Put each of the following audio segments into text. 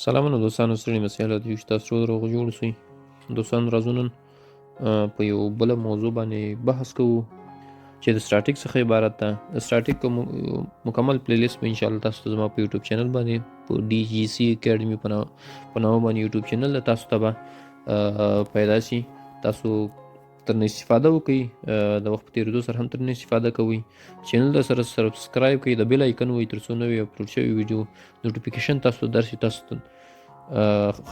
سلامونه دوستانو، ستړي مه سئ. الله دې وي چې تاسو ټول روغ جوړ اوسئ. دوستانو راځو نن په یو بله موضوع باندې بحث کوو چې د سټاټیک څخه عبارت ده. د سټاټیک مکمل پلی لیست به انشاءالله تاسو ته زما په یوټیوب چینل باندې په ډي جي سی اکیډمي په نامه باندې یوټیوب چینل ده، تاسو ته به پیدا شي. تاسو ترنه استفاده وکړئ، د وخت په تېرېدو سره هم ترنه استفاده کوئ. چینل د سره سبسکرایب کړئ، د بیل آیکن ووهئ تر څو نوې اپلوډ شوې ویډیو نوټیفیکیشن تاسو ته درشي، تاسو ته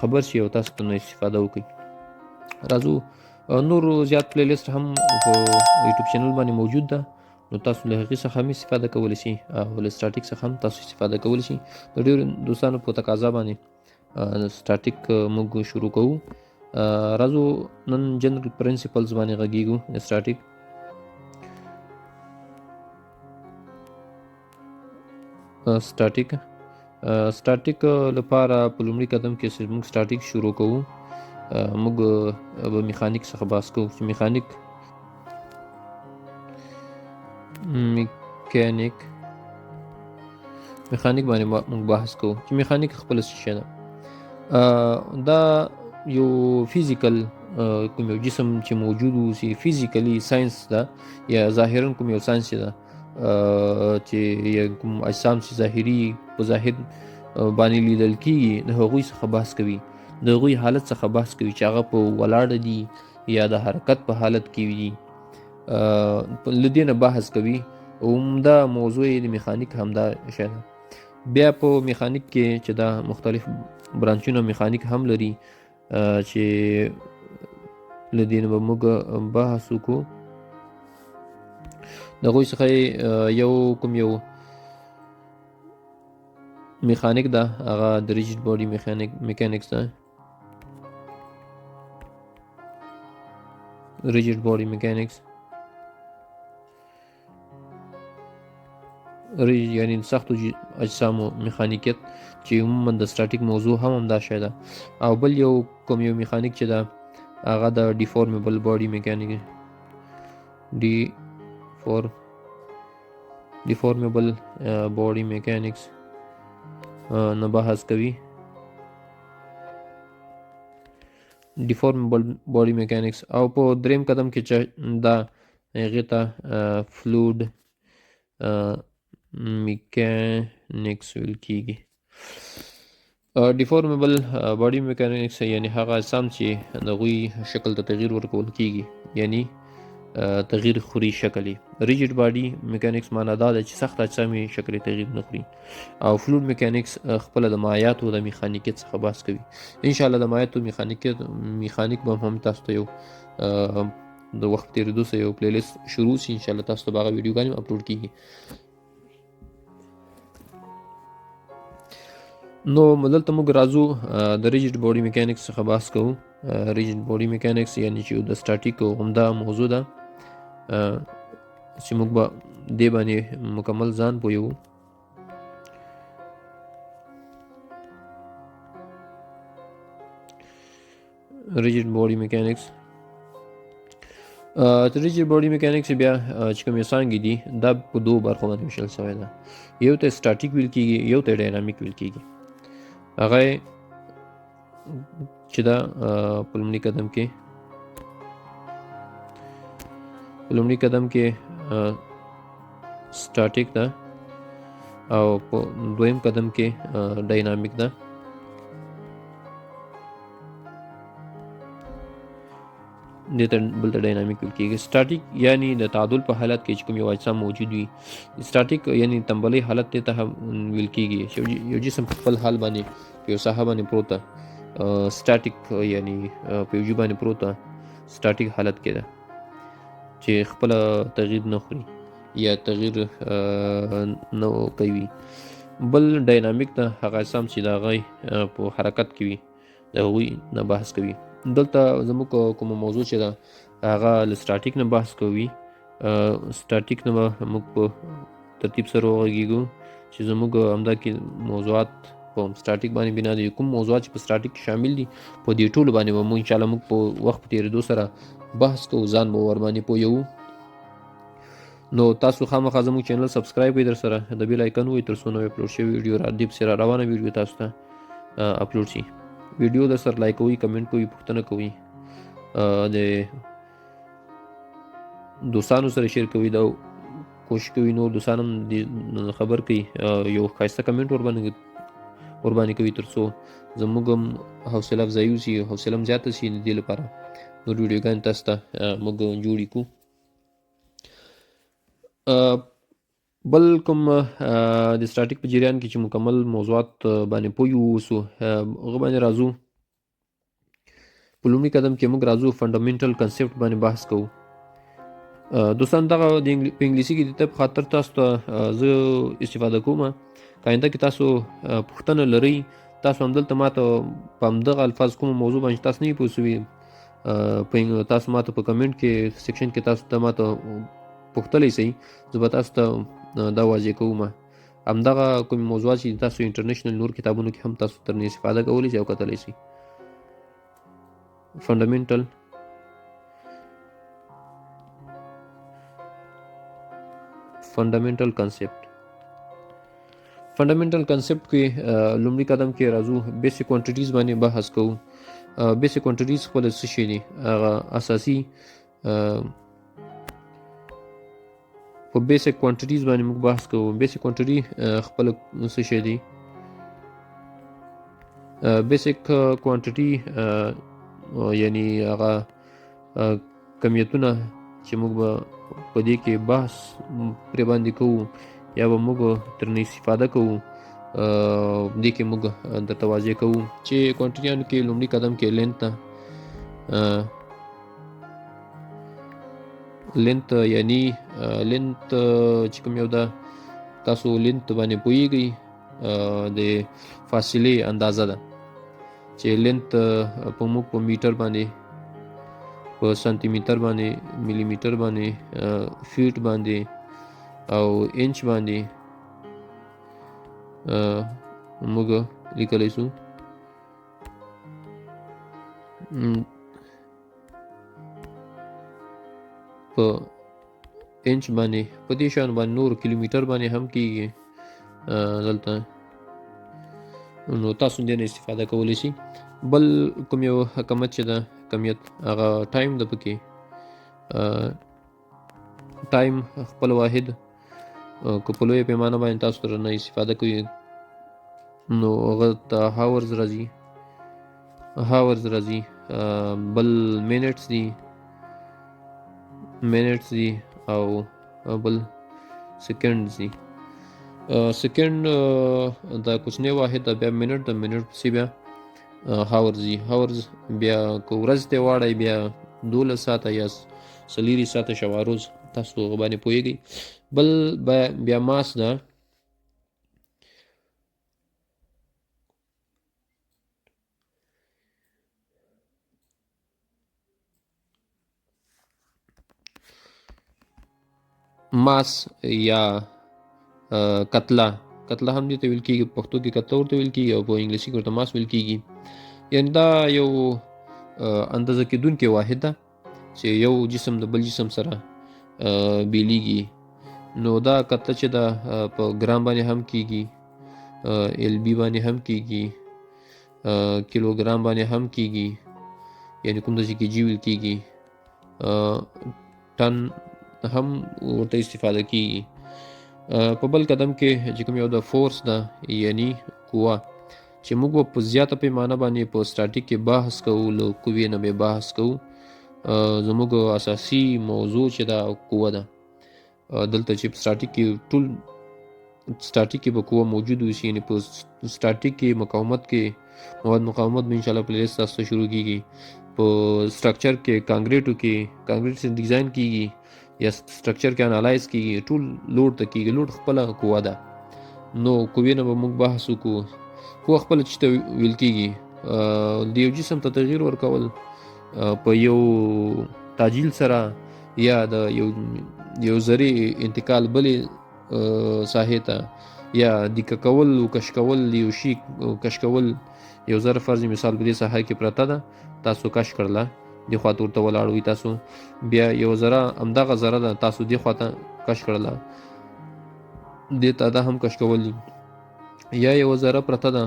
خبر شي او تاسو ترنه استفاده وکړئ. راځو نور زیات پلی لیست هم په یوټیوب چینل باندې موجود ده، نو تاسو له هغې څخه هم استفاده کولی شئ او له سټاټیک څخه هم تاسو استفاده کولی شئ. د ډېرو دوستانو په تقاضا باندې سټاټیک موږ شروع کوو. راځو نن جنرال پرنسپلز باندې غږیږو د سټاټیک. سټاټیک لپاره په لومړي قدم کې موږ سټاټیک شروع کوو. موږ به میخانیک څخه بحث کوو چې میخانیک باندې موږ بحث کوو چې میخانیک خپله څه شی ده. دا یو فیزیکل کوم یو جسم چې موجود اوسي، فیزیکلی ساینس ده یا ظاهرا کوم یو ساینس ده چې کوم اجسام چې ظاهري په ظاهر باندې لیدل کېږي، د هغوی څخه بحث کوي، د هغوی حالت څخه بحث کوي چې هغه په ولاړه دي یا د حرکت په حالت کې وي. له دې نه بحث کوي. عمده موضوع یې د میخانیک همدا شی ده. بیا په میخانیک کې چې دا مختلف برانچونه میخانیک هم لري چې له دې نه به موږ بحث وکړو. د هغوی څخه یو کوم یو میخانیک ده، هغه د ریجډ باډي میکانیکس ده. ریجډ باډي میکانیکس یعنی سختو اجسامو میخانیکیت چې عموما د سټاټیک موضوع هم همدا شی ده. او بل یو کوم یو میخانیک چې ده هغه د ډیفورمیبل باډي میکانیک ډیفورمیبل باډي میکانیکس نه بحث کوي. ډیفورمیبل باډي میکانیکس او په دریم قدم کې چې دا هغې ته فلویډ میکانیکس ویل کېږي. ډیفورمیبل باډي میکانیکس یعنی هغه اجسام چې د هغوی شکل ته تغییر ورکول کېږي، یعنی تغییر خوري شکل یې. ریجډ باډي میکانیکس معنا دا ده چې سخت اجسام یې شکل یې تغییر نه خوري. او فلویډ میکانیکس خپله د مایعاتو د میخانیکیت څخه بحث کوي. انشاءالله د مایعاتو میخانیک به هم تاسو ته یو د وخت تېرېدو سره یو پلی لیست شروع شي، انشاءالله تاسو ته به هغه ویډیوګانې هم اپلوډ کېږي. نو دلته موږ راځو د ریجډ باډي میکانیکس څخه بحث کوو. ریجډ باډي میکانیکس یعنی چې د سټاټیک عمده موضوع ده چې موږ به دې باندې مکمل ځان پوهیږو. ریجډ باډي میکانیکس ریجډ باډي میکانیکس بیا چې کومې څانګې دي دا په دوو برخو باندې ویشل شوی ده. یو ته سټاټیک ویل کېږي، یو ته ډاینامیک ویل کېږي. هغه چې دا په لومړي قدم کې سټاټیک ده او په دویم قدم کې ډاینامیک ده. دې ته بل ته ډاینامیک ویل کېږي. سټاټیک یعنی د تعادل په حالت کې چې کوم یو اجسام موجود وي. سټاټیک یعنی تنبلۍ حالت ته هم ویل کېږي چې یو جسم په خپل حال باندې په یو ساحه باندې پروت ده. سټاټیک یعنی په یو ځای باندې پروت ده، سټاټیک حالت کې ده چې خپله تغییر نه خوري یا تغییر نه کوي. بل ډاینامیک ده، هغه اجسام چې د هغوی په حرکت کې وي، د هغوی نه بحث کوي. دلته زموږ کومه موضوع چې ده هغه له سټاټیک نه بحث کوي. سټاټیک نه به موږ په ترتیب سره وغږیږو چې زموږ همدا کې موضوعات په سټاټیک باندې بنا دي. کوم موضوعات چې په سټاټیک کې شامل دي په دې ټولو باندې به موږ انشاءالله موږ په وخت په تېرېدو سره بحث کوو، ځان به ورباندې پوهیږو. نو تاسو خامخا زموږ چینل سبسکرایب کړئ، در سره د بیل آیکن ووهئ تر څو نوې اپلوډ شوې ویډیو را دې پسې را روانه ویډیو تاسو ته اپلوډ شي. ویډیو در سره لایک کوئ، کمنټ کوئ، پوښتنه کوئ، د دوستانو سره شیر کوئ، دا کوشش کوي نور دوستان هم خبر کوي، یو ښایسته کمنټ ورباندې کوي تر څو زموږ هم حوصله افزایي وشي، حوصله هم زیاته شي. د دې لپاره نور ویډیوګانې تاسو ته موږ جوړې کړو. بل کوم د سټاټیک په جریان کې چې مکمل موضوعات باندې پوه اوسو، هغه باندې راځو. په لومړي قدم کې موږ راځو فنډامنټل کنسپټ باندې بحث کوو. دوستان دغه په انګلیسي کې د ته په خاطر تاسو ته زه استفاده کوم. که آینده کې تاسو پوښتنه لرئ، تاسو همدلته ماته په همدغه الفاظ کومه موضوع باندې تاسو نه پوه شوي، تاسو ماته په کمنټ کې سیکشن کې تاسو ته ماته پوښتلی شئ، زه به تاسو ته دا واضح کوم. همدغه کوم موضوعات چې تاسو انټرنیشنل نور کتابونو کې هم تاسو ترنه استفاده کولی شئ او کتلی شئ. فنډامنټل کنسپټ کې لومړي قدم کې راځو بیسیک کوانټیټیز باندې بحث کوو. بیسیک کوانټیټیز خپل څه شي دي؟ هغه اساسي په بیسیک کوانټیټیز باندې موږ بحث کوو. بیسیک کوانټیټي خپل څه شي دي؟ بیسیک کوانټیټي یعنی هغه کمیتونه چې موږ به په دې کې بحث پرې باندې کوو یا به موږ ترنه استفاده کوو، دې کې موږ درته واضح کوو چې کوانټیټیانو کې لومړي قدم کې لینت یعنی لینت چې کوم یو ده، تاسو لینت باندې پوهیږئ، د فاصلې اندازه ده چې لینت په موږ په میټر باندې، په سانتي میټر باندې، ملي میټر باندې، فیټ باندې او انچ باندې موږ لیکلی شو. په انچ باندې په دې شان باندې نور کیلومیټر باندې هم کیږي دلته، نو تاسو دې نه استفاده کولی شي. بل کوم یو کمیت چې ده، کمیت هغه ټایم ده. پکې ټایم خپل واحد که په لویه پیمانه باندې تاسو تر نه استفاده کوئ نو هغه ته هاورز راځي. بل منټس دي او بل سیکنډز دي. سیکنډ دا کوچنی واحد ده، بیا منټ د منټ پسې بیا هاورز دي. هاورز بیا که ورځ ته واړئ بیا 12 ساعته یا 4 ساعته شوه روز، تاسو هغه باندې پوهیږئ. بل بیا ماس ده. ماس یا کتله هم دې ته ویل کېږي، په پښتو کې کتله ورته ویل کېږي او په انګلیسي کې ورته ماس ویل کېږي. یعنې دا یو اندازه کېدونکی واحد ده چې یو جسم د بل جسم سره بیلیږي. نو دا کتله چې ده په ګرام باندې هم کېږي، LB باندې هم کېږي، کیلوګرام باندې هم کېږي، یعنې کوم ځای کې جی ویل کېږي، ټن هم ورته استفاده کېږي. په بل قدم کې چې کوم یو د فورس ده یعنی قوه، چې موږ په زیاته پیمانه باندې په سټاټیک کې بحث کوو، له قوې نه به بحث کوو. زموږ اساسي موضوع چې ده قوه ده. دلته چې په سټاټیک کې به قوه موجود وشي، یعنې په سټاټیک کې مواد مقاومت به انشاءالله پلیلیست تاسو ته شروع کېږي. په سټرکچر کې کانکریټ ډیزاین کېږي یا سټرکچر کې انالایز کېږي، ټول لوډ ته کېږي. لوډ خپله قوه ده. نو قوې نه به موږ بحث وکړو. قوه خپله چې ته ویل کېږي د یو جسم ته تغییر ورکول په یو تعجیل سره، یا د یو ذرې انتقال بلې ساحې ته، یا دیکه کول او کش کول، یو شي کش کول. یو ذره فرض مثال په دې ساحه کې پرته ده، تاسو کش کړله، دې خوا ته ورته ولاړ وي تاسو، بیا یو ذره همدغه ذره ده تاسو دې خوا ته کش کړله، دې ته دا هم کش کول دي. یا یو ذره پرته ده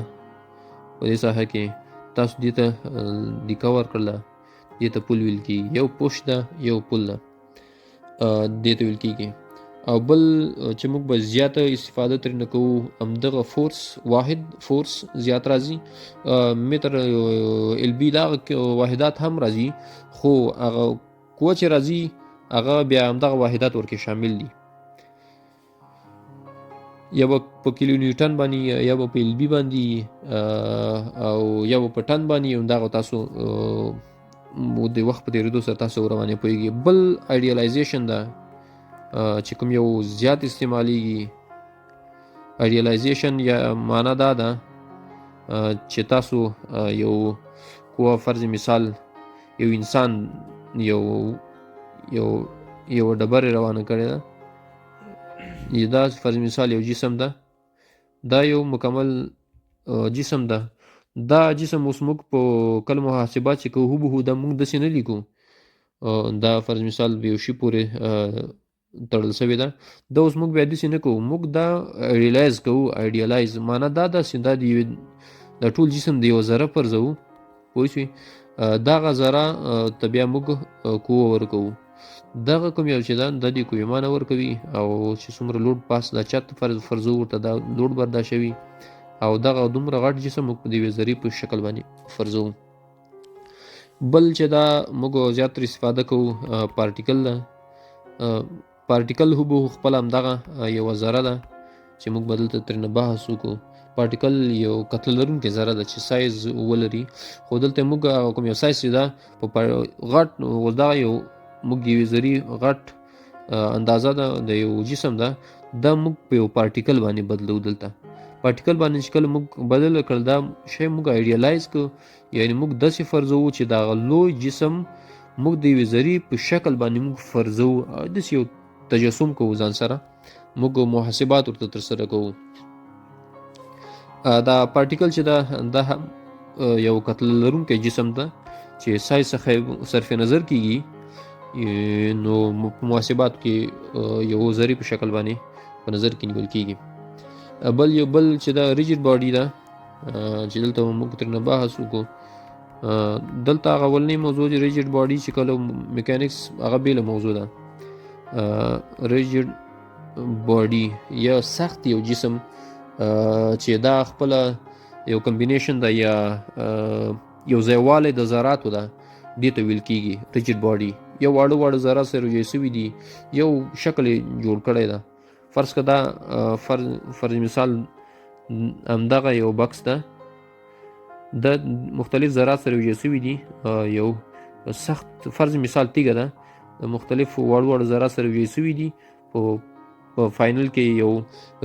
په دې ساحه کې تاسو دې ته د کور کړله دې ته پل ویل کېږي. یو پوش ده یو پل ده دې ته ویل کېږي. او بل چې موږ به زیاته استفاده ترې نه کوو همدغه فورس واحد فورس زیات راځي متر البي دغه واحدات هم راځي خو هغه قوه چې راځي هغه بیا همدغه واحدات ورکې شامل دي یا به په کیلو نیوټن باندې یا به په البي باندې او یا به په ټن باندې همدغه تاسو د وخت په تېرېدو سره تاسو روانې پوهېږي. بل ایډیالایزیشن ده چې کوم یو زیات استعمالیږي. ایډیالایزیشن یا معنا دا ده چې تاسو یو قوه فرض مثال یو انسان یو ډبرې روانه کړې ده دا فرض مثال یو جسم ده دا یو مکمل جسم ده دا جسم اوس موږ په کله محاسبات چې کوو هوبهو دا موږ داسې نه لیکو دا فرض مثال به یو شي پورې تړل شوی ده دا اوس موږ بیا داسې نه کوو موږ دا ایډیالایز کوو. ایډیالایز معنا دا ده چې دا د ټول جسم د یو ذره فرضوو پوه شوې دغه ذره ته بیا موږ قوه ورکوو دغه کوم یو چې ده د دې قوې معنی ورکوي او چې څومره لوډ پاس دا چت فرضو ورته دا لوډ برداشت شوي او دغه دومره غټ جسم موږ په د یوې ذرې په شکل باندې فرضوو. بل چې دا موږ زیات تر استفاده کوو پارټیکل ده. پارټیکل هوبهو خپل همدغه یوه ذره ده چې موږ به دلته ترېنه بحث وکړو. پارټیکل یو کتله لرونکې ذره ده چې سایز ولري خو دلته موږ کوم یو سایز چې ده په غټ دغه یو موږ د یوې ذرې غټ اندازه ده د یو جسم ده دا موږ په یو پارټیکل باندې بدلو. دلته پارټیکل باندې چې کله موږ بدل کړل دا شی موږ ایډیالایز کړو یعنی موږ داسې فرضوو چې دغه لوی جسم موږ د یوې ذرې په شکل باندې موږ فرضوو داسې یو تجسم کوو ځان سره موږ محاسبات ورته ترسره کوو. دا پارټیکل چې دا یو کتله لرونکی جسم ده چې سایز څخه صرف نظر کیږي نو په محاسباتو کې یو ذرې په شکل باندې په نظر کې نیول کیږي. بل چې دا ریجډ باډي ده چې دلته موږ ترېنه بحث وکړو دلته هغه اولنۍ موضوع چې ریجډ باډي چې کله میکانکس هغه بېله موضوع ده. ریجډ باډي یا سخت یو جسم چې دا خپله یو کمبینیشن ده یا یو ځایوالی د ذراتو ده دې ته ویل کېږي ریجډ باډي. یو واړه ذرات سره یو شوي دي یو شکل یې جوړ کړی ده فرض که دا فرض مثال همدغه یو بکس ده د مختلف ذرات سره یو شوي دي یو سخت فرض مثال تیږه ده د مختلف واړو ذرات سره یو شوي دي په فاینل کې یو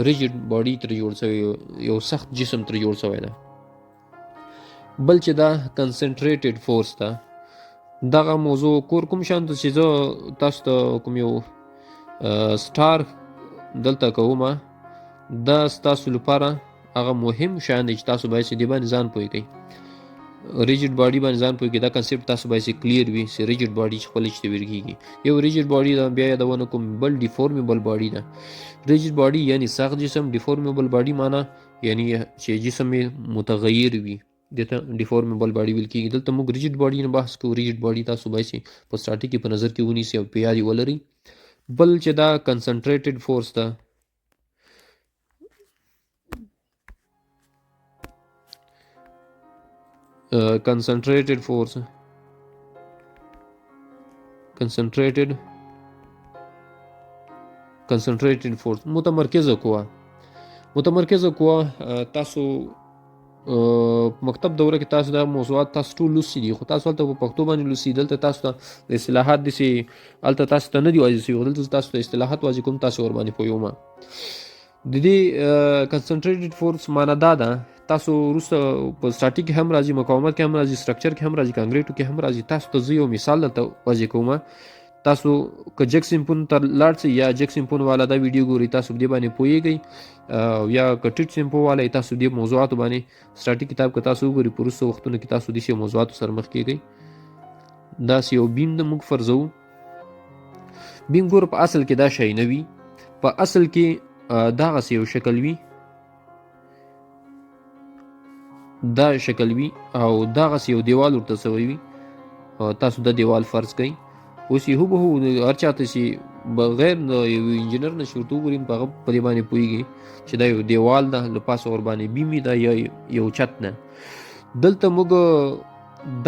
ریجډ باډي ترې جوړ شوی یو سخت جسم ترې جوړ شوی ده. بل چې دا کنسنټریټډ فورس ده دغه موضوع کوم شان ته چې زه تاسو ته کوم یو سټار دلته کومه دا ستاسو لپاره هغه مهم شیان دی چې تاسو باید چې دې باندې ځان پوه کړئ ریجډ باډي باندې ځان پوه کړئ دا کنسپټ تاسو باید چې کلیر وي چې ریجډ باډي چې خپله چې ته ویل کېږي یو ریجډ باډي ده بیا یادونه کوم بل ډیفورمیبل باډي ده. ریجډ باډي یعنی سخت جسم ډیفورمیبل باډي معنا یعنی چې جسم یې متغیر وي دې ته ډیفورمیبل باډي ویل کېږي. دلته موږ ریجډ باډي نه بحث کوو. ریجډ باډي تاسو باید چې په سټاټیک کې په نظر کې ونیسئ او په یاد یې ولرئ. بل چې دا کنسنټریټډ فورس ده concentrated force متمرکزه قوه تاسو مکتب دوره کې تاسو دا موضوعات تاسو ټول لوستي دي خو تاسو هلته په پښتو باندې لوستي دلته تاسو ته اصطلاحات داسې هلته تاسو ته نه دي واضح شوي دلته تاسو ته اصطلاحات واضح کوم تاسو ورباندې پوهیږم. د دې کنسنټریټډ فورس معنا دا ده تاسو وروسته په سټاټیک کې هم راځي مقاومت کې هم راځي سټرکچر کې هم راځي کانکریټو کې هم راځي. تاسو ته زه یو مثال دلته واضح کوم تاسو که جک سیمپون ته لاړ شئ یا جک سیمپون والا دا ویډیو ګورئ تاسو په دې باندې پوهیږئ یا که ټیټ سیمپو والا تاسو دې موضوعاتو باندې سټاټیک کتاب که تاسو وګورئ په وروستو وختونو کې تاسو داسې موضوعاتو سره مخ کیږئ. داسې یو بیم موږ فرضوو بیم ګوره په اصل کې دا شی نه وي په اصل کې دغسې یو شکل وي دا شکل وي او دغسې یو دیوال ورته سوی وي، تاسو دا دیوال فرض کړئ. اوس یې هوبهو هر چاته چې بغیر د یو انجینر نه چې ورته وګوري نو هغه په دې باندې پوهېږي چې دا یو دیوال ده، له پاسه ورباندې بیم ده یا یو چت ده. دلته موږ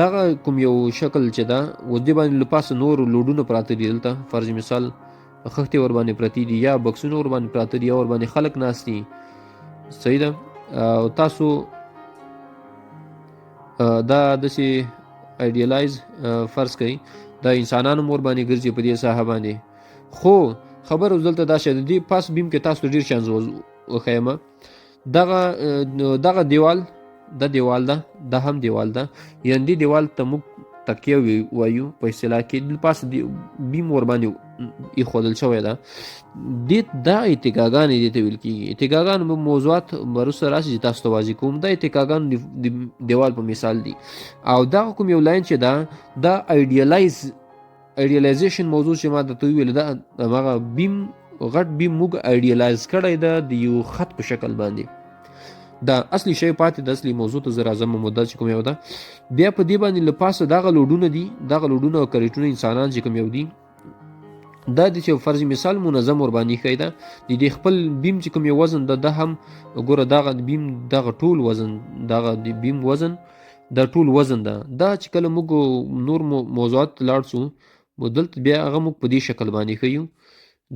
دغه کوم یو شکل چې ده اوس دې باندې له پاسه نور لوډونه پراته دي. دلته فرض مثال خښتې ورباندې پرتې دي یا بکسونه ورباندې پراته دي یا ورباندې خلک ناست دي. صحیح ده. او تاسو دا داسې ایډیالایز فرض کړئ دا انسانان هم ورباندې ګرځي په دې ساحه باندې. خو خبر اوس دلته دا شی د دې پاس بیم کې تاسو ډېر شیان وښیمه. دغه دیوال دا دیوال ده، دا هم دیوال ده، یعنې دې دیوال ته موږ تکیه وایو په اصطلاح کې. د پاسه بیم ورباندې ایښودل شوی ده. دا اتکاګانې دې ته ویل کېږي. اتکاګان به موضوعات وروسته راشي چې تاسو ته واضح کوم. دا اتکاګان د دیوال په مثال دي. او دغه کوم یو لاین چې ده دا ایډیالایزیشن موضوع چې ما درته وویل ده، هماغه بیم غټ بیم موږ ایډیالایز کړی ده د یو خط په شکل باندې. دا اصلي شی پاتې د اصلي موضوع ته زه راځم. مدت چې کوم یو ده بیا په دې باندې له پاسه دغه لوډونه دي، دغه لوډونه او کریټونه انسانان چې کوم یو دي دا د چې فرض مثال منظم ورباندې ښیي ده. د دې خپل بیم چې کوم یو وزن ده دا هم ګوره دغه بیم دغه ټول وزن دغه د بیم وزن دا ټول وزن ده. دا چې کله موږ نور موضوعات لاړ شو دلته بیا هغه موږ په دې شکل باندې ښیو.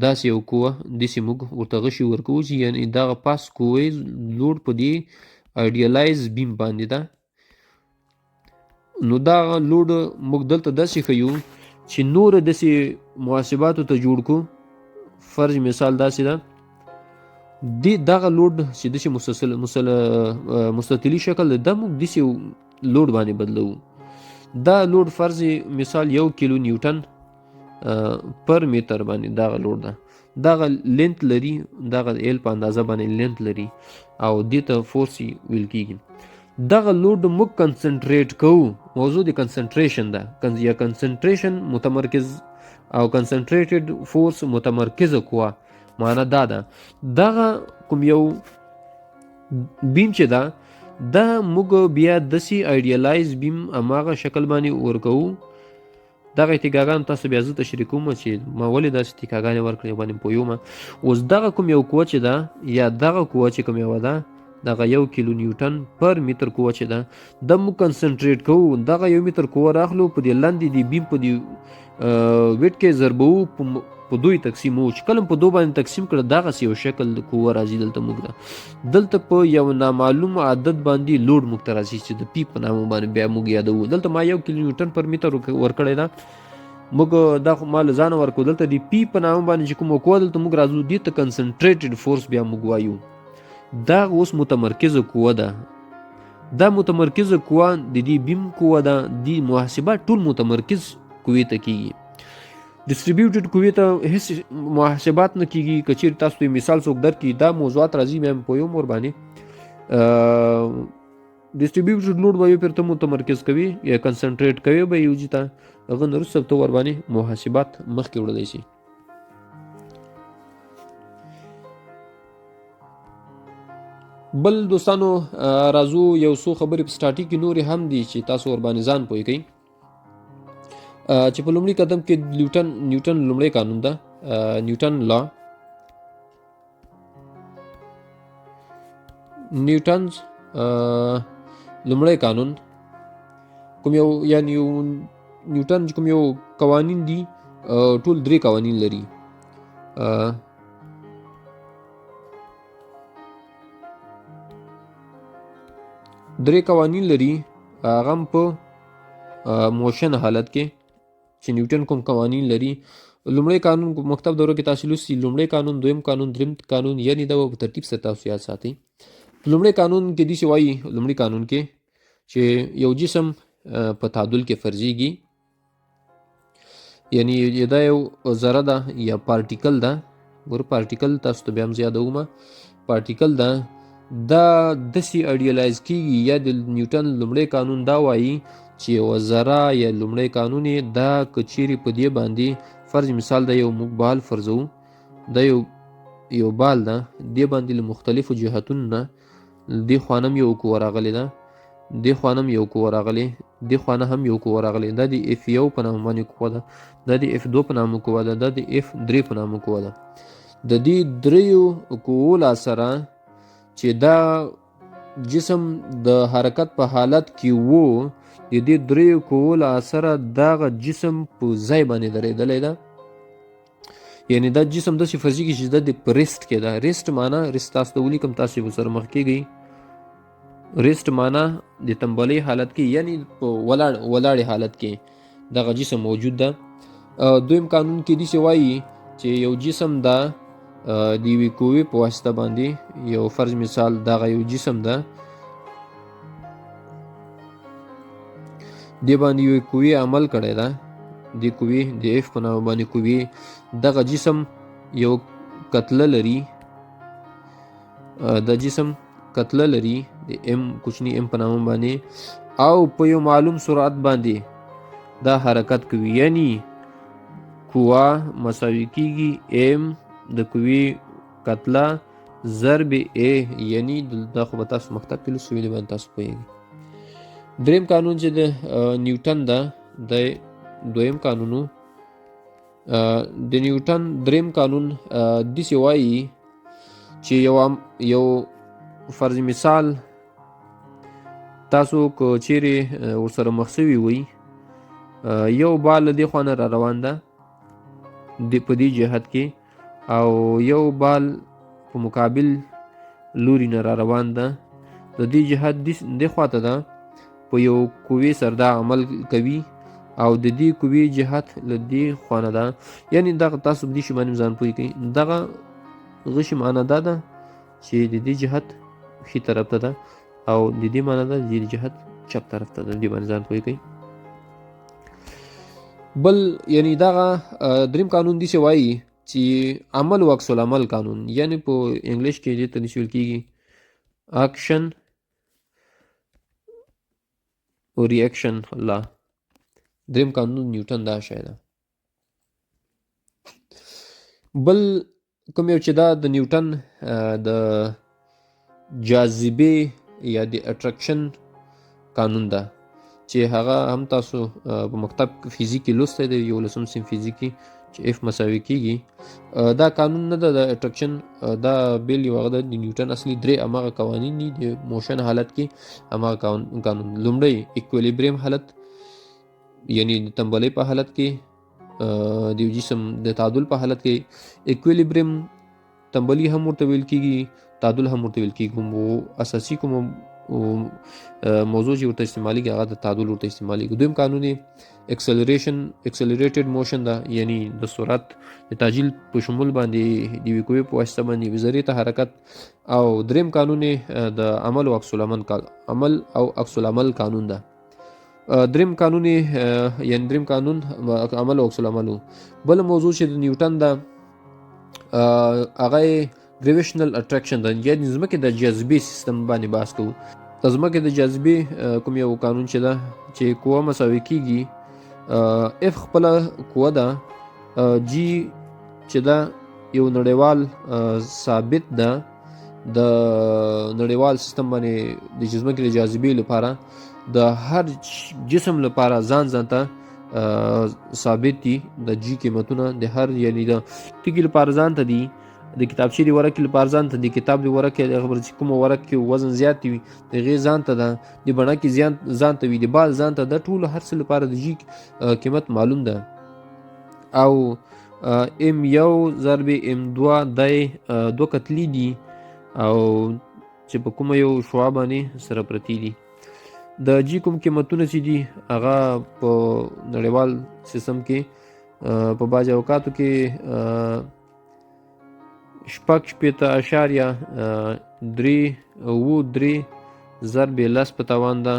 داسې یو قوه داسې موږ ورته غشي ورکوو چې یعنې دغه پاس قوې لوډ په دې ایډیالایز بیم باندې ده. نو دغه لوډ موږ دلته داسې ښیو چې نور داسې محاسباتو ته جوړ کړو. فرض مثال داسې ده دغه لوډ چې داسې مستطیلي شکل ده دا موږ داسې لوډ باندې بدلوو. دا لوډ فرض مثال 1 کیلو نیوټن پر میټر باندې دغه لوډ ده. دغه لینت لري، دغه ایل په اندازه باندې لینت لري او دې ته فورس ویل کېږي. دغه لوډ موږ کنسنټریټ کوو. موضوع د کنسنټریشن ده یا کنسنټریشن متمرکز او کنسنټریټډ فورس متمرکزه قوه. معنا دا ده دغه کوم یو بیم چې ده دا موږ بیا داسې ایډیالایز بیم هماغه شکل باندې ورکوو. دغه اتکاګان تاسو بیا زه تشریح کوم چې ما ولې داسې اتکاګانې ورکړې باندې پوهیږم. اوس دغه کوم یو قوه چې ده یا دغه قوه چې کوم یوه ده دغه 1 کیلو نیوټن پر میټر قوه چې ده دا موږ کنسنټریټ کوو. دغه 1 میټر قوه راخلو په دې لاندې د بیم په دې ویټ کې ضربوو په دوی تقسیمو چې کله په دو باندې تقسیم کړه دغسې یو شکل د قوه راځي. دلته موږ ده دلته په یو نامعلوم عدد باندې لوډ موږ ته راځي چې د پی په نامه باندې بیا موږ یادوو. دلته ما 1 کیلو نیوټن پر میټر ورکړی ده. موږ دا خو ما له ځانه ورکړو. دلته د پی په نامه باندې چې کومه قوه دلته موږ راځو دې ته کنسنټریټډ فورس بیا موږ وایو. دا اوس متمرکزه قوه ده. دا متمرکزه قوه د دې بیم قوه ده. دې محاسبات ټول متمرکز قوې ته کېږي. ډسټریبیوټډ قوې ته هیڅ محاسبات نه کېږي. که چېرې تاسو ته مثال څوک درکړي دا موضوعات راځي بیا مې پوهیم ورباندې. ډسټریبیوټډ لوډ به یو پرته متمرکز کوي یا کنسنټریټ کوي به یو ځای ته هغه نه وروسته ته ورباندې محاسبات مخکې وړلی شي. بل دوستانو راځو یو څو خبرې په سټاټیک کې نورې هم دي چې تاسو ورباندې ځان پوه کوئ. چې په لومړي قدم کې نیوټن لومړی قانون ده. نیوټن لا نیوټنز لومړی قانون کوم یو یعنی نیوټن کوم یو قوانین دي ټول 3 قوانین لري. درې قوانین لري هغه هم په موشن حالت کې چې نیوټن کوم قوانین لري. لومړی قانون مکتب دوره کې تاسو لوستي. لومړی قانون، دویم قانون، دریم قانون، یعنی دا په ترتیب سره تاسو یاد ساتئ. لومړی قانون کې داسې وایي لومړی قانون کې چې یو جسم په تعادل کې فرضیږي. یعنی دا یو ذره ده یا پارټیکل ده. ګوره پارټیکل تاسو ته بیا هم یادوم پارټیکل ده. دا داسې ایډیالایز کېږي یا د نیوټن لومړی قانون دا وایي چې یوه ذره یا لومړی قانون یې دا که چیرې په دې باندې فرض مثال دا یو موږ بال فرضوو. دا یو بال ده دې باندې له مختلفو جهتونو نه دې خوا نه هم یو قوه راغلې ده دې خوا نه هم یو قوه راغلی، دې خوا نه هم یو قوه راغلی. دا د F1 په نامه باندې قوه ده، دا د F2 په نامه قوه ده، دا د F3 په نامه قوه ده. د دې دریو قوو له اثره چې دا جسم د حرکت په حالت کې وو، د دې دریو قوو له اثره دغه جسم په ځای باندې درېدلی ده. یعنې دا جسم داسې فرضیږي چې دا د په ریسټ کې ده. ریسټ معنا، ریسټ تاسو ته ولیکم، تاسې به سره مخ کېږئ. ریسټ معنا د تنبلۍ حالت کې، یعنی په ولاړې حالت کې دغه جسم موجود ده. دویم قانون کې داسې وایي چې یو جسم ده د یوې قوې په واسطه باندې، یو فرض مثال دغه یو جسم ده، دې باندې یوې قوې عمل کړی ده، دې قوې د F په نامه باندې قوې، دغه جسم یو کتله لري، دا جسم کتله لري د M کوچني M په نامه باندې، او په یو معلوم سرعت باندې دا حرکت کوي. یعنی قوه مساوي کیږي M د قوې کتله ضرب A، یعنی دا خو به تاسو مکتب کې لوستي ویلي باندې تاسو پوهیږئ. دریم قانون چې د نیوټن ده، د دویم قانونو د نیوټن دریم قانون داسې وایي چې یو فرض مثال تاسو که چیرې ورسره مخ سوي وئ، یو بال له دې خوا نه را روان ده په دې جهت کې، او یو بال په مقابل لوري نه را روان ده، د دې جهت دې خواته ده، په یو قوې سره دا عمل کوي، او د دې قوې جهت له دې خوا نه ده. یعنی دغه تاسو په دې شي باندې ځان پوه کړئ. دغه غشي معنا دا ده چې د دې جهت ښي طرف ته ده، او د دې معنا ده د دې جهت چپ طرف ته ده. دې باندې ځان پوه کړئ. بل یعنی دغه دریم قانون داسې وایي چې عمل و عکس العمل قانون، یعنی په انګلیش کې دې ته داسې ویل کېږي اکشن او ریاکشن لا. دریم قانون نیوټن دا شی ده. بل کوم یو چې دا د نیوټن د جاذبې یا د اټرکشن قانون ده، چې هغه هم تاسو په مکتب فزیک کې لوستی دی، 11م صنف فزیک کې، چې F مساوي کېږي. دا قانون نه ده د اټرکشن، دا بیل یو هغه د نیوټن اصلي درې هماغه قوانین دي د موشن حالت کې. هماغه قانون لومړی اکویلیبریم حالت، یعنی د تنبلۍ په حالت کې، د یو جسم د تعادل په حالت کې اکویلیبریم تنبلي هم ورته ویل کېږي، تعادل هم ورته ویل کېږي. اساسي کوم موضوع چې ورته استعمالیږي هغه د تعادل ورته استعمالیږي. دویم قانون یې اکسلریټډ موشن ده، یعنی د سرعت د تعجیل په شمول باندې د یوې قوې په واسطه باندې یوې ذرې ته حرکت. او دریم قانون یې د عمل او عکس العمل قانون ده. دریم قانون یعنی دریم قانون عمل او عکس العمل. بل موضوع چې د نیوټن ده هغه ګریویشنل اټریکشن ده، یعنی ځمکې د جاذبې سیستم باندې بحث کوو. د ځمکې د جاذبې کوم یو قانون چې ده، چې قوه مساوي کیږي F خپله قوه ده، G چې ده یو نړیوال ثابت ده د نړیوال سیستم باندې د ځمکې د جاذبې لپاره، د هر جسم لپاره ځان ته ثابت دي د G قیمتونه، د هر یعنی د تیږې لپاره ځان ته دي، د کتابچې د ورقې لپاره ځان ته، د کتاب د ورقې چې کومه ورق کې وزن زیات وي د هغې ځان ته ده، د بڼکې ځان ته وي، د بال ځان ته، د ټولو هر څه لپاره د G قیمت معلوم ده. او M1 ضرب M2 دی دوه کتلې دي، او چې په کومه یو شعاع باندې سره پرتې دي. د G کوم قیمتونه چې دي هغه په نړیوال سیستم کې په بعض اوقاتو کې 6.3 ضرب 10 په توان ده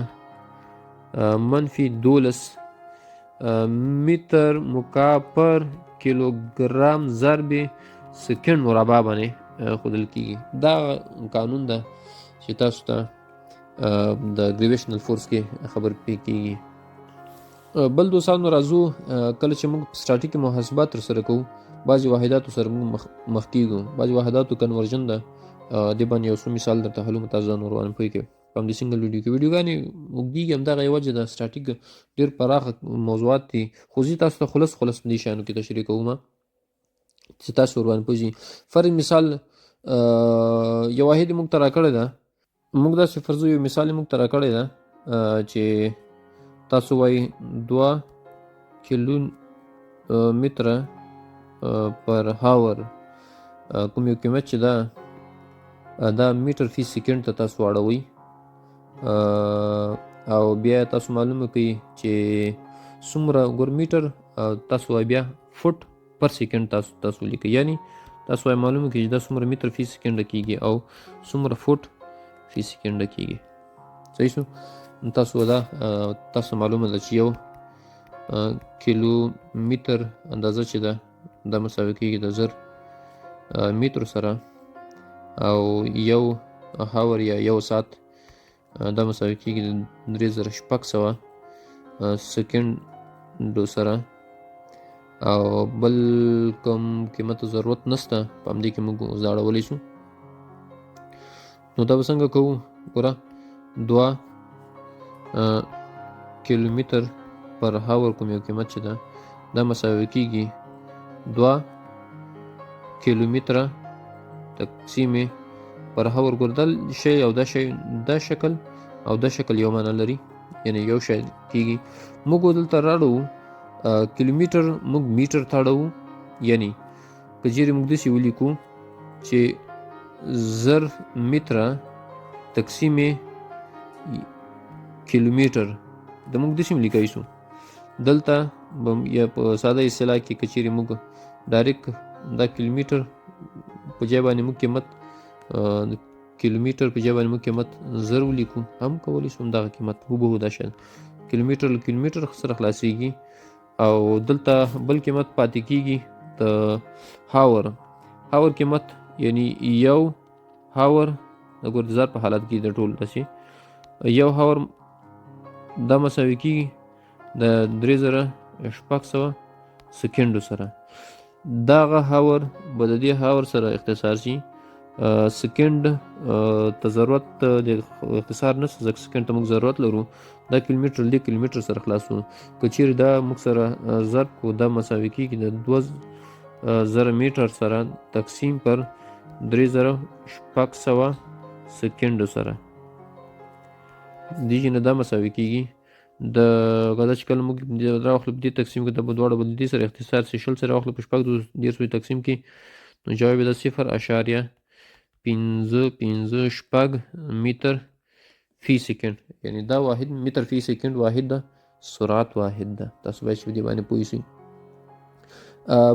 -12 متر مکعب پر کیلوګرام ضرب سکند مربع باندې ښودل کېږي. دا قانون ده چې تاسو ته د ګریویشنل فورس کې خبر پې کېږي. بل دوستانو راځو کله چې موږ سټاټیک محاسبات ترسره کوو، بعضې واحداتو سره موږ مخ کېږو. بعضې واحداتو کنورژن ده، دې باندې یو څو مثال درته حلو، تاسو ځان ور باندې پوه کړئ. په همدې سنګل ویډیو کې. ویډیوګانې اوږدېږي، همدغه یې وجه ده، سټاټیک ډېر پراخه موضوعات دي، خو زه تاسو ته خلص په دې شیانو کې تشریح کوم چې تاسو ورباندې پوه شئ. فرض مثال یو واحد یې موږ ته راکړې ده، موږ داسې فرض یو مثال یې موږ ته راکړې ده چې تاسو وایي 2 کیلو متره پر هاور کوم یو قیمت چې ده دا میټر فی سیکنډ ته تاسو واړوئ او بیا تاسو معلومه کړئ چې څومره ګور میټر تاسو وایي بیا فوټ پر سیکنډ تاسو لیکئ، یعنی تاسو وایي معلومه کړئ چې دا څومره میټر فی سیکنډ کېږي او څومره فوټ فی سیکنډ کېږي. صحیح شو؟ تاسو دا تاسو معلومه ده چې یو کیلو میټر اندازه چې ده دا مساوي کېږي د 1000 میټرو سره، او یو هاور یا یو ساعت دا مساوي کېږي د 3600 سکنډو سره، او بل کوم قیمت ضرورت نشته په همدې کې موږ اوس دا اړولی شو. نو دا به څنګه کوو؟ ګوره 2 کیلومتر پر هاور کوم یو قیمت چې ده دا مساوي کېږي 2 کیلومتره تقسیم پر هاور. ګور دا شی او دا شی دا شکل او دا شکل یو معنا لري، یعنی یو شی کېږي. موږ دلته راړو کیلومتر موږ میټر ته اړوو، یعنی که چیرې موږ داسې ولیکو چې 1000 متره تقسیم کیلومتر د موږ داسې هم لیکای شو. دلته یا په ساده اصطلاح کې که چیرې موږ ډایرکټ دا کیلومتر په ځای باندې موږ قیمت کیلومتر په ځای باندې موږ قیمت 1000 ولیکو هم کولی شو، همدغه قیمت هوبهو دا شی کیلومتر له کیلومتر سره خلاصیږي، او دلته بل قیمت پاتې کېږي د هاور. هاور قیمت یعنی یو هاور د ګور د 1000 په حالت کې د ټول داسې یو هاور دا مساوي کېږي د 3600 سکنډو سره. دغه هاور به د دې هاور سره اختصار شي، سکنډ ته ضرورت د اختصار نشته ځکه سکنډ ته موږ ضرورت لرو. دا کیلومتر له کیلومتر سره خلاصو، که چیرې دا موږ سره ضرب کو دا مساوي کېږي د 2000 میټر سره تقسیم پر 3600 سکنډو سره. دې نه دا مساوي کېږي د غدا چې کله موږ راوخلو په دې تقسیم کې د دواړو به د دې سره اختصار سي 0 سره راوخلو په 30 تقسیم کې، نو جواب یې د 0.556 میټر فی سیکنډ، یعنی دا واحد میټر فی سیکنډ واحد ده، سرعت واحد ده. تاسو باید چې دې باندې پوه شئ.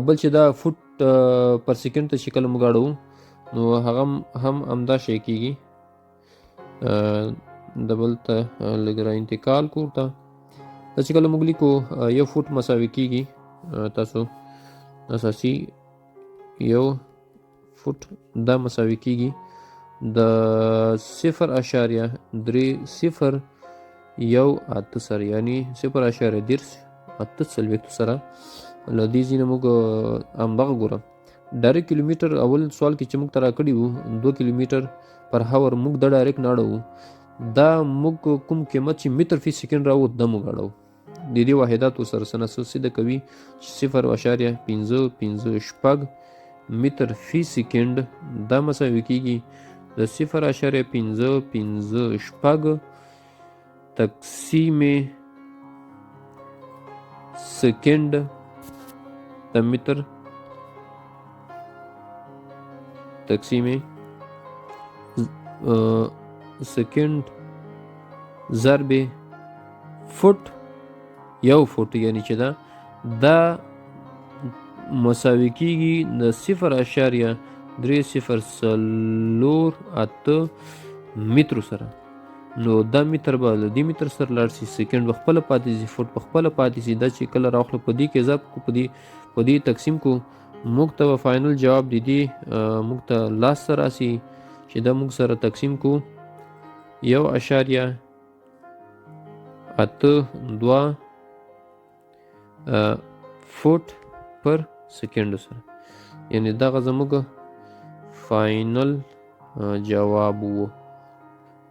بل چې دا فوټ پر سیکنډ ته چې کله موږ اړوو نو هغه هم همدا شی کېږي. د بل ته لږ را انتقال کو ته دا چې کله موږ لیکو یو فوټ مساوي کېږي تاسو اساسي یو فوټ دا مساوي کېږي د 0.308 سره، یعنی 0.308 سره. له دې ځینې موږ همدغه ګورم ډایرکټ کیلومتر اول سوال کې چې موږ ته راکړي وو 2 کیلومتر پر هاور موږ دا ډایرکټ نه اړوو، دا موږ کوم قیمت چې میټر فی سیکنډ راووت دا موږ اړوو. د دې واحداتو سره سناسب د کوي 0.556 میټر فی سیکنډ دا مساوي کېږي د 0.556 تقسیم سکنډ د میټر تقسیم سکنډ ضرب فوټ یو فوټ، یعنی چې دا مساوي کېږي د 0.308 میټرو سره. نو دا میټر به له دې میټر سره لاړ شي، سکنډ به خپله پاتې شي، فوټ په خپله پاتې شي. دا چې کله راوخلو په دې کې ضرب کو په دې تقسیم کو موږ ته به فاینل جواب د دې موږ ته لاس ته راسي چې دا موږ سره تقسیم کو 1.82 فوټ پر سکنډ سره، یعنی دغه زموږ فاینل جواب وو.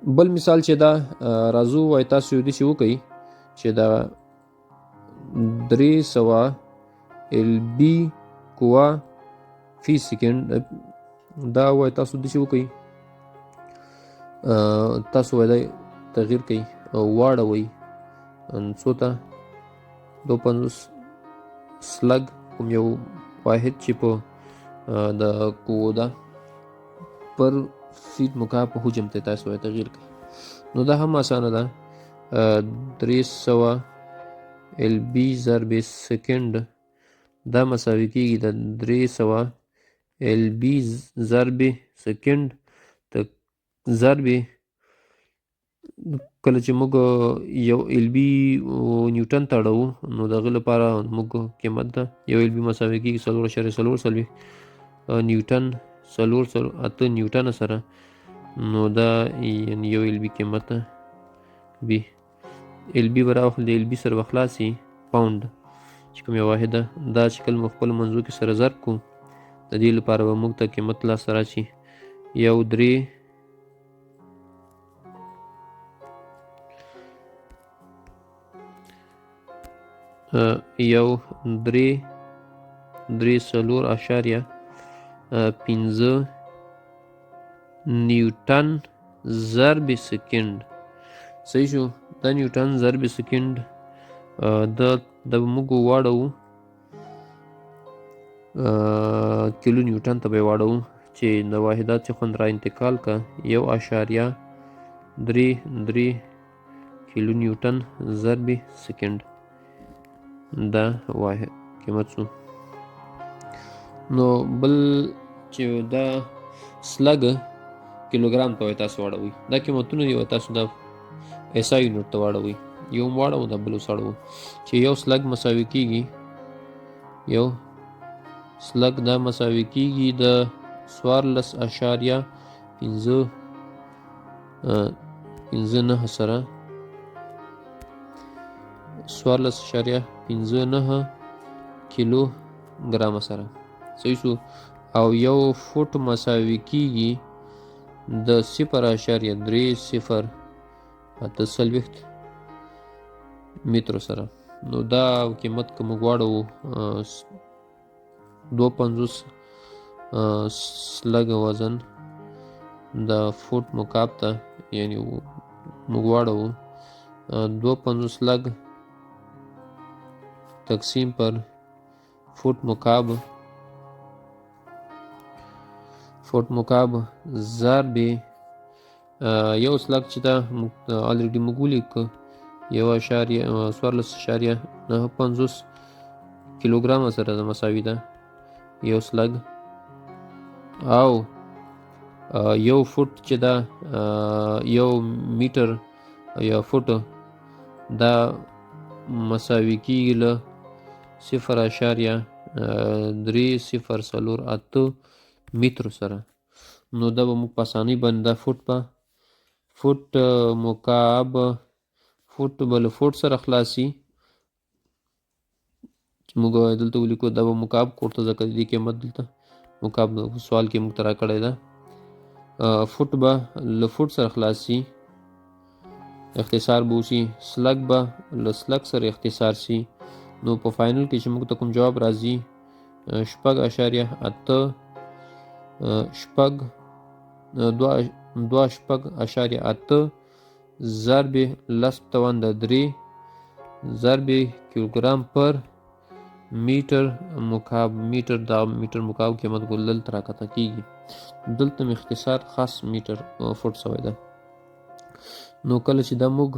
بل مثال چې دا راځو وای تاسو یو داسې وکئ چې دا 300 LB قوه فی سیکنډ دا وای تاسو داسې وکئ تاسو وای دا تغییر کئ او واړوئ څو ته 250 سلګ کوم یو واحد چې په د قوو ده پر فیټ مکعب په حجم ته تاسو وای تغییر کئ نو دا هم اسانه ده 300 LB ضرب سکند دا مساوي کیږي د 300 LB ضرب سکند ته ضرب کله چې موږ یو LB نیوټن ته اړوو نو د هغه لپاره موږ قیمت ده یو LB مساوي کیږي 4.4 نیوټن 4.8 نیوټن سره نو دا یعنی یو LB قیمت وي LB براوخل د LB سره بخلاصي پاوند چې کوم یو واحده دا چې کله خپل منځو کې سره ضرب کو د دې لپاره به موږ ته قیمت لا سره شي یو 3 3.5 نیوټن ضرب سکند صحیح شو دا نیوټن ضرب سکند د موږ واړو کیلو نیوټن ته به واړو چې د واحدات څخه را انتقال کا 1.33 کیلو نیوټن ضرب سکند دا واحد قیمت شو نو بل چې دا سلګ کیلوګرام ته وای تاسو واړوئ دا قیمتونه دی تاسو دا ایسا یونټ ته واړوئ یو واړو دا بل وساړو چې یو سلګ مساوي کیږي یو سلګ دا مساوي کیږي د 14.59 سره 14.59 کیلو ګرام سره صحیح شو او یو فوټ مساوي کیږي د 0.30 متر سره نو دا قیمت که موږ واړو 250 سلګ وزن د فوټ مکعب ته یعنی موږ واړو 250 سلګ تقسیم پر فوټ مکعب ضرب یو سلګ چې دا الریډي موږ ولیکو 14.50 کیلوګرام سره د مساوي ده یو سلګ او یو فوټ چې دا یو میټر یا فوټ دا مساوي کیږي له 0.308 متر سره نو دا به موږ په اسانۍ باندې دا فوټ مکعب فوټ بل فوټ سره خلاصي چې موږ دلته ولیکو دا به مکعب کوټه ځکه دې قیمت دلته مکعب سوال کې موږ ترا کړی ده فوټ به له فوټ سره خلاصي اختصار به وشي سلګ به له سلګ سره اختصار شي نو په فاینل کې چې موږ ته کوم جواب راځي 2.8 ضرب لسب توان د 3 ضرب کیلوګرام پر میټر مکعب میټر دا میټر مکعب قیمت ګل دلته راکته کیږي دلته اختصار خاص میټر فوټ شوی ده نو کله چې دا موږ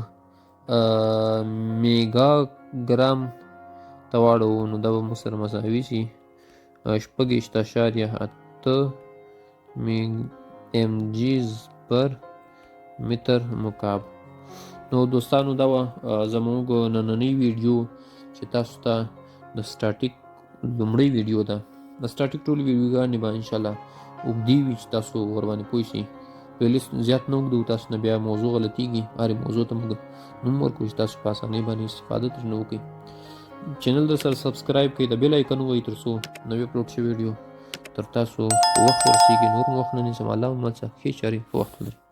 میگا ګرام ته واړو نو دا به موږ سره مساوي شي 6.8 mg پر متر مکعب نو دوستانو دا زموږ نننی ویډیو چې تاسو ته د سټاټیک لومړی ویډیو ده د سټاټیک ټول ویډیوګانې به انشاءالله اوږدې وي چې تاسو ورباندې پوه شئ پلیلیست زیات نه اوږدو تاسو نه بیا موضوع غلطیږي هرې موضوع ته موږ نوم ورکوو چې تاسو په اسانۍ باندې استفاده ترې وکړئ چینل در سره سبسکرایب کړئ د بیل آیکن ووهئ تر څو نوې اپلوډ شوی ویډیو تر تاسو په وخت ورسیږي نور مو وخت نه نیسم الله مو څخه ښې چارې په وخت ولرئ